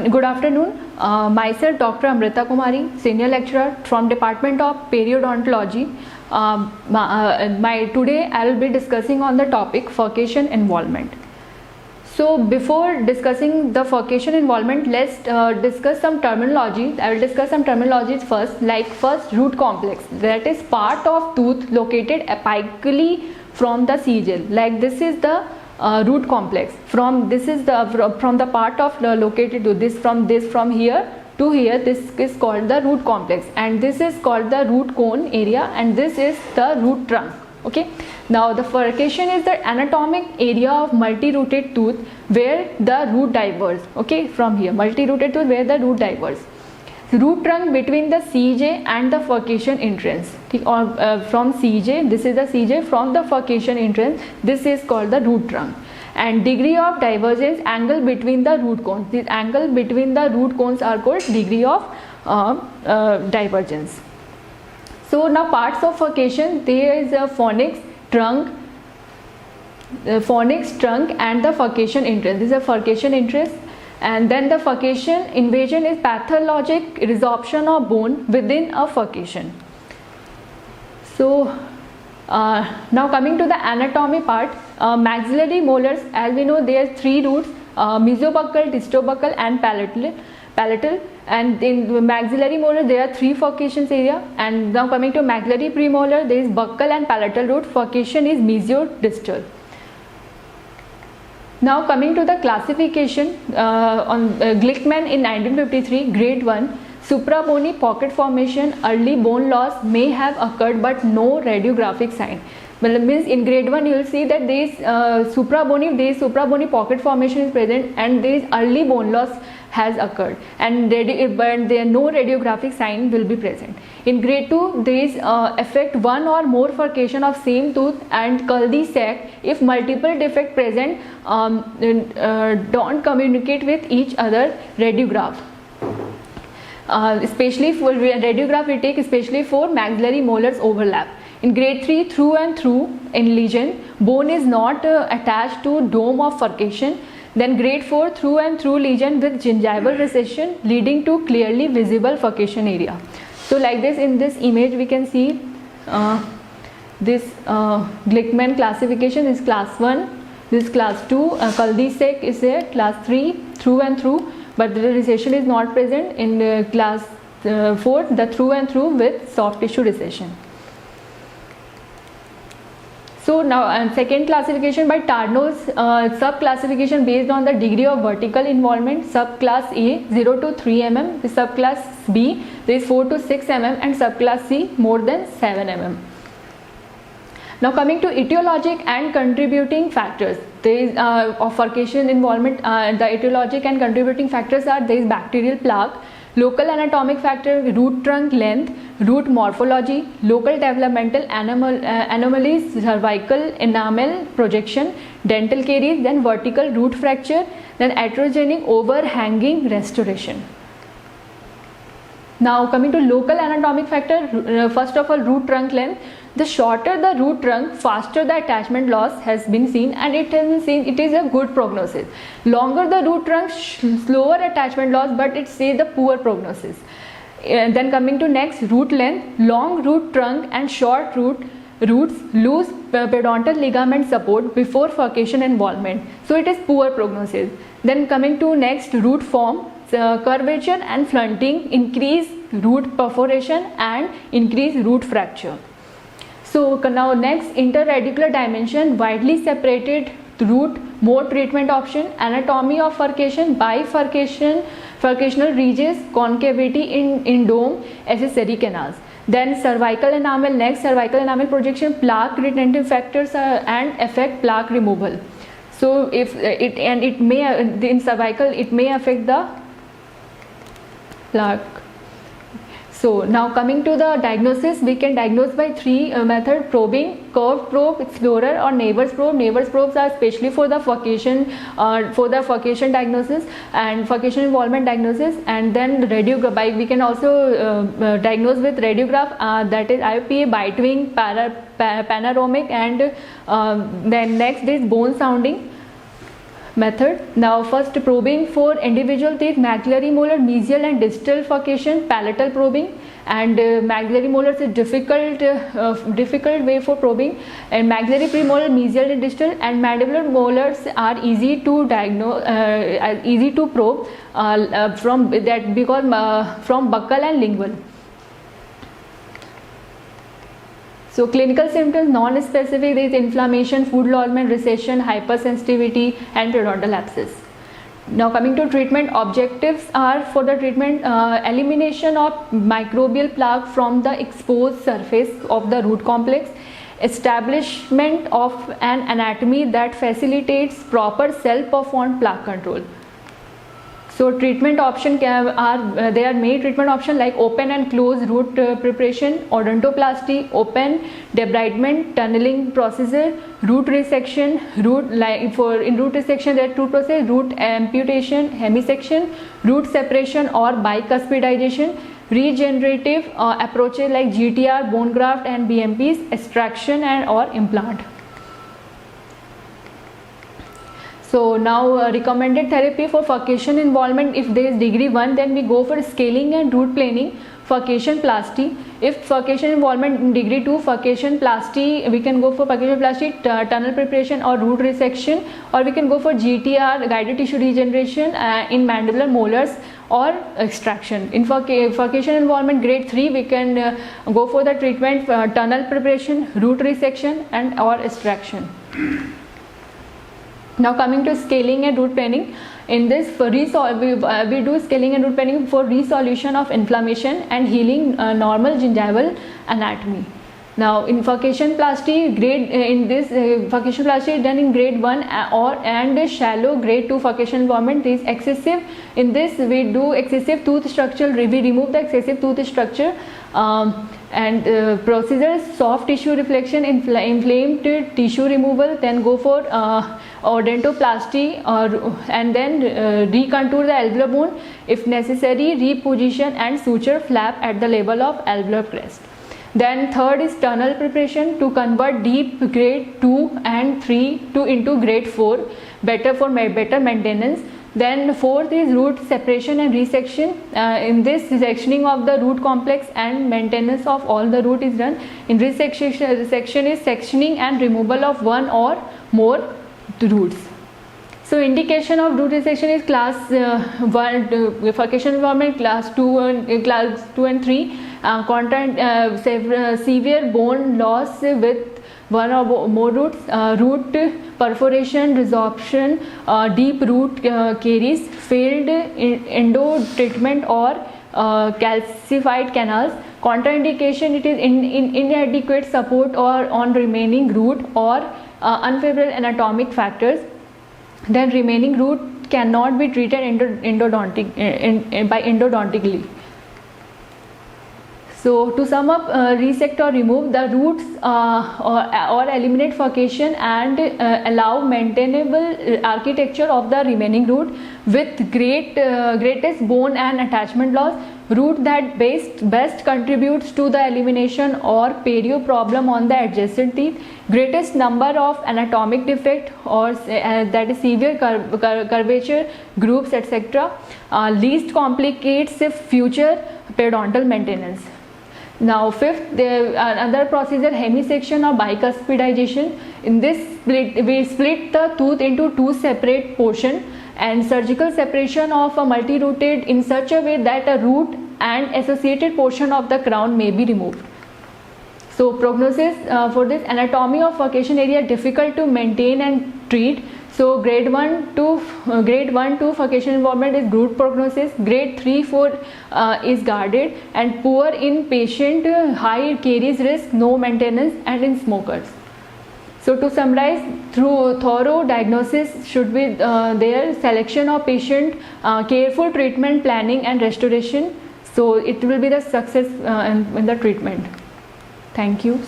Good afternoon. Myself Dr. Amrita Kumari, Senior Lecturer from Department of Periodontology. Today I will be discussing on the topic furcation involvement. So before discussing the furcation involvement, let's discuss some terminology. I will discuss some terminologies first, like first root complex, that is part of tooth located apically from the sigil. Like this is the root complex. From the part of located to this from here to here, this is called the root complex, and this is called the root cone area, and this is the root trunk. Okay, now the furcation is the anatomic area of multi-rooted tooth where the root diverges. Okay, from here multi-rooted tooth where the root diverges. Root trunk between the CJ and the furcation entrance, or from CJ, this is the CJ, from the furcation entrance, this is called the root trunk. And degree of divergence, angle between the root cones, this angle between the root cones are called degree of divergence. So now parts of furcation, there is a fornix, trunk, and the furcation entrance. This is a furcation entrance. And then the furcation invasion is pathologic resorption of bone within a furcation. So now coming to the anatomy part, maxillary molars, as we know, there are three roots: mesobuccal, distobuccal, and palatal. And in the maxillary molar there are three furcations area. And now coming to maxillary premolar, there is buccal and palatal root. Furcation is mesodistal. Now coming to the classification on Glickman in 1953, grade 1, suprabony pocket formation, early bone loss may have occurred but no radiographic sign. Well, means in grade 1 you will see that there is suprabony pocket formation is present, and there is early bone loss has occurred, and but there no radiographic sign will be present. In grade 2 there is affect one or more furcation of same tooth and cul-de-sac if multiple defect present don't communicate with each other. Radiograph, especially for radiograph we take especially for maxillary molars overlap. In grade 3, through and through in lesion, bone is not attached to dome of furcation. Then grade 4, through and through lesion with gingival recession leading to clearly visible furcation area. So like this, in this image we can see this Glickman classification is class 1, this is class 2, cul-de-sac is there, class 3, through and through, but the recession is not present. In class 4, the through and through with soft tissue recession. So now second classification by Tarnow's sub-classification based on the degree of vertical involvement. Subclass A 0 to 3 mm, the subclass B there is 4 to 6 mm, and subclass C more than 7 mm. Now coming to etiologic and contributing factors, there is of furcation involvement. The etiologic and contributing factors are: there is bacterial plaque, local anatomic factor, root trunk length, root morphology, local developmental anomalies, cervical enamel projection, dental caries, then vertical root fracture, then heterogenic overhanging restoration. Now coming to local anatomic factor, first of all, root trunk length. The shorter the root trunk, faster the attachment loss has been seen, and it has been seen it is a good prognosis. Longer the root trunk, slower attachment loss, but it says the poor prognosis. Then coming to next, root length, long root trunk and short roots lose periodontal ligament support before furcation involvement, so it is poor prognosis. Then coming to next, root form, curvature and flunting increase root perforation and increase root fracture. So now next, interradicular dimension, widely separated root, more treatment option, anatomy of furcation, bifurcation, furcational ridges, concavity in dome, accessory canals. Then cervical enamel, next cervical enamel projection, plaque retentive factors and affect plaque removal. So if it may in cervical it may affect the plaque. So now coming to the diagnosis, we can diagnose by three method: probing, curved probe, explorer, or neighbors probe. Neighbors probes are especially for the furcation diagnosis and furcation involvement diagnosis. And then radiograph, we can also diagnose with radiograph, that is IPA, bite wing, panoramic, and then next is bone sounding. method. Now first, probing for individual teeth, maxillary molar, mesial and distal furcation, palatal probing. And maxillary molars is difficult way for probing, and maxillary premolar, mesial and distal, and mandibular molars are easy to diagnose, easy to probe from that, because from buccal and lingual. So clinical symptoms non-specific, there is inflammation, food lodgement, recession, hypersensitivity and periodontal abscess. Now coming to treatment, objectives are for the treatment: elimination of microbial plaque from the exposed surface of the root complex, establishment of an anatomy that facilitates proper self-performed plaque control. So treatment option there are many treatment options like open and close root preparation, odontoplasty, open debridement, tunneling procedure, root resection, in root resection there are two processes: root amputation, hemisection, root separation or bicuspidization, regenerative approaches like GTR, bone graft and BMPs, extraction and or implant. So now recommended therapy for furcation involvement, if there is degree 1, then we go for scaling and root planing, furcation plasty. If furcation involvement in degree 2, furcation plasty, we can go for furcation plasty, tunnel preparation or root resection, or we can go for GTR, guided tissue regeneration in mandibular molars, or extraction. In furcation involvement grade 3, we can go for the treatment tunnel preparation, root resection and or extraction. Now coming to scaling and root planing, in this we do scaling and root planing for resolution of inflammation and healing normal gingival anatomy. Now in furcation plasty furcation plasty is done in grade 1 and shallow grade 2 furcation involvement is excessive. In this we do excessive tooth structure, we remove the excessive tooth structure, and procedures soft tissue reflection, inflamed tissue removal, then go for odontoplasty and then recontour the alveolar bone, if necessary reposition and suture flap at the level of alveolar crest. Then third is tunnel preparation to convert deep grade 2 and 3 into grade 4, better for better maintenance. Then fourth is root separation and resection. In this, sectioning of the root complex and maintenance of all the root is done. In resection is sectioning and removal of one or more roots. So indication of root resection is class 1 furcation involvement, class 2 and 3, severe bone loss with one or more roots, root perforation, resorption, deep root caries, failed endo treatment or calcified canals. Contraindication, it is inadequate support or on remaining root or unfavorable anatomic factors. Then remaining root cannot be treated endodontically. So to sum up, resect or remove the roots or eliminate furcation and allow maintainable architecture of the remaining root with greatest bone and attachment loss. Root that best contributes to the elimination or perio problem on the adjacent teeth, greatest number of anatomic defect or that is severe curvature groups, etc. Least complicates future periodontal maintenance. Now fifth, another procedure, hemisection or bicuspidization. In this we split the tooth into two separate portions and surgical separation of a multi-rooted in such a way that a root and associated portion of the crown may be removed. So prognosis for this, anatomy of furcation area difficult to maintain and treat. So grade 1 to furcation involvement is good prognosis. Grade 3-4 is guarded and poor in patient, high caries risk, no maintenance, and in smokers. So to summarize, through thorough diagnosis should be there, selection of patient, careful treatment planning and restoration. So it will be the success in the treatment. Thank you.